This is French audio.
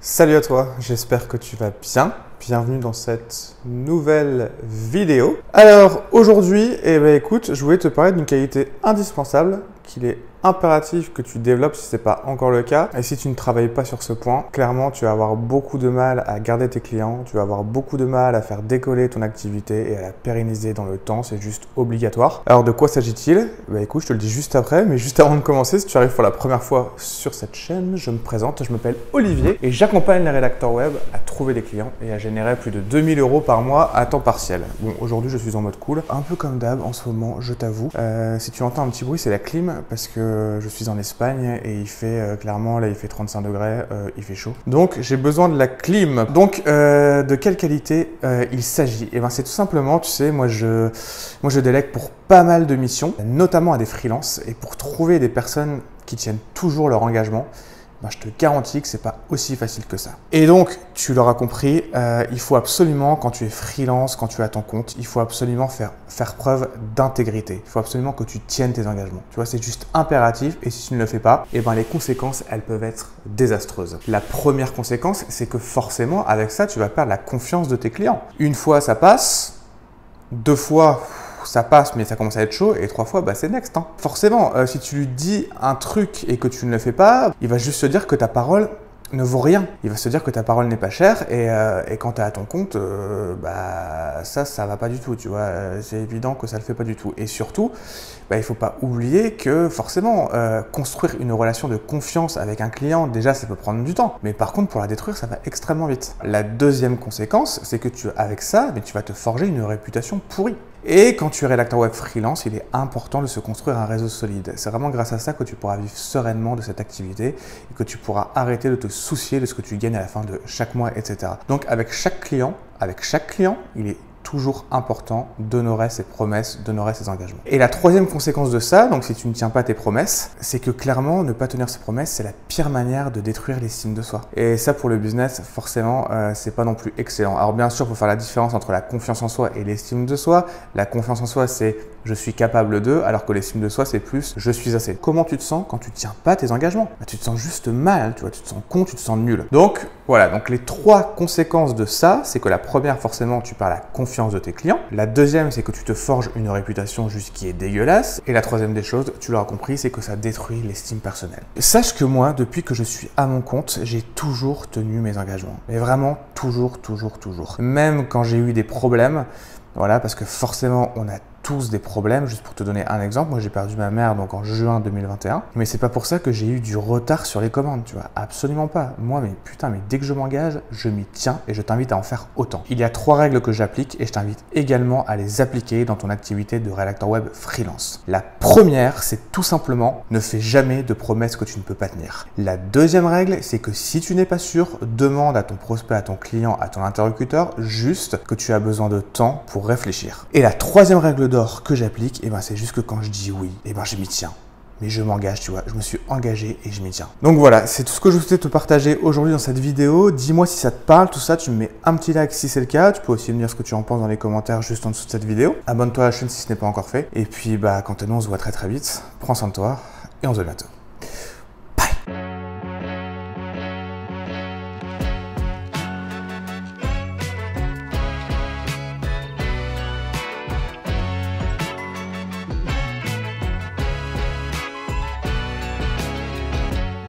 Salut à toi, j'espère que tu vas bien. Bienvenue dans cette nouvelle vidéo. Alors aujourd'hui, écoute, je voulais te parler d'une qualité indispensable qu'il est impératif que tu développes si ce n'est pas encore le cas. Et si tu ne travailles pas sur ce point, clairement, tu vas avoir beaucoup de mal à garder tes clients, tu vas avoir beaucoup de mal à faire décoller ton activité et à la pérenniser dans le temps, c'est juste obligatoire. Alors de quoi s'agit-il? Écoute, je te le dis juste après, mais juste avant de commencer, si tu arrives pour la première fois sur cette chaîne, je me présente, je m'appelle Olivier et j'accompagne les rédacteurs web à trouver des clients et à générer plus de 2000 € par mois à temps partiel. Bon, aujourd'hui, je suis en mode cool, un peu comme d'hab en ce moment, je t'avoue. Si tu entends un petit bruit, c'est la clim parce que je suis en Espagne et il fait clairement, là il fait 35 degrés, il fait chaud. Donc j'ai besoin de la clim. Donc de quelle qualité il s'agit? Et c'est tout simplement, tu sais, moi je délègue pour pas mal de missions, notamment à des freelances, et pour trouver des personnes qui tiennent toujours leur engagement, je te garantis que c'est pas aussi facile que ça. Et donc, tu l'auras compris, il faut absolument, quand tu es freelance, quand tu as ton compte, il faut absolument faire preuve d'intégrité. Il faut absolument que tu tiennes tes engagements. Tu vois, c'est juste impératif et si tu ne le fais pas, les conséquences, elles peuvent être désastreuses. La première conséquence, c'est que forcément, avec ça, tu vas perdre la confiance de tes clients. Une fois, ça passe. Deux fois, ça passe, mais ça commence à être chaud, et trois fois, c'est next. Forcément, si tu lui dis un truc et que tu ne le fais pas, il va juste se dire que ta parole ne vaut rien. Il va se dire que ta parole n'est pas chère, et quand tu es à ton compte, ça va pas du tout, tu vois. C'est évident que ça le fait pas du tout. Et surtout, il faut pas oublier que forcément, construire une relation de confiance avec un client, déjà, ça peut prendre du temps. Mais par contre, pour la détruire, ça va extrêmement vite. La deuxième conséquence, c'est que avec ça, tu vas te forger une réputation pourrie. Et quand tu es rédacteur web freelance, il est important de se construire un réseau solide. C'est vraiment grâce à ça que tu pourras vivre sereinement de cette activité et que tu pourras arrêter de te soucier de ce que tu gagnes à la fin de chaque mois, etc. Donc avec chaque client, il est toujours important d'honorer ses promesses, d'honorer ses engagements. Et la troisième conséquence de ça, donc si tu ne tiens pas tes promesses, c'est que clairement, ne pas tenir ses promesses, c'est la pire manière de détruire l'estime de soi. Et ça, pour le business, forcément, c'est pas non plus excellent. Alors bien sûr, il faut faire la différence entre la confiance en soi et l'estime de soi. La confiance en soi, c'est je suis capable de, alors que l'estime de soi, c'est plus je suis assez. Comment tu te sens quand tu ne tiens pas tes engagements? Tu te sens juste mal, tu vois, tu te sens con, tu te sens nul. Donc voilà, donc les trois conséquences de ça, c'est que la première, forcément, tu perds la confiance de tes clients. La deuxième, c'est que tu te forges une réputation juste qui est dégueulasse. Et la troisième des choses, tu l'auras compris, c'est que ça détruit l'estime personnelle. Sache que moi, depuis que je suis à mon compte, j'ai toujours tenu mes engagements. Mais vraiment, toujours. Même quand j'ai eu des problèmes, voilà, parce que forcément, on a tous des problèmes. Juste pour te donner un exemple, moi j'ai perdu ma mère donc en juin 2021, mais c'est pas pour ça que j'ai eu du retard sur les commandes, tu vois, absolument pas. Moi, mais dès que je m'engage, je m'y tiens et je t'invite à en faire autant. Il y a 3 règles que j'applique et je t'invite également à les appliquer dans ton activité de rédacteur web freelance. La première, c'est tout simplement ne fais jamais de promesses que tu ne peux pas tenir. La deuxième règle, c'est que si tu n'es pas sûr, demande à ton prospect, à ton client, à ton interlocuteur juste que tu as besoin de temps pour réfléchir. Et la troisième règle d'or que j'applique, c'est juste que quand je dis oui, je m'y tiens. Mais je m'engage, tu vois, je me suis engagé et je m'y tiens. Donc voilà, c'est tout ce que je voulais te partager aujourd'hui dans cette vidéo. Dis-moi si ça te parle, tout ça, tu me mets un petit like si c'est le cas. Tu peux aussi me dire ce que tu en penses dans les commentaires juste en dessous de cette vidéo. Abonne-toi à la chaîne si ce n'est pas encore fait. Et puis, quant à nous, on se voit très vite. Prends soin de toi et on se voit bientôt.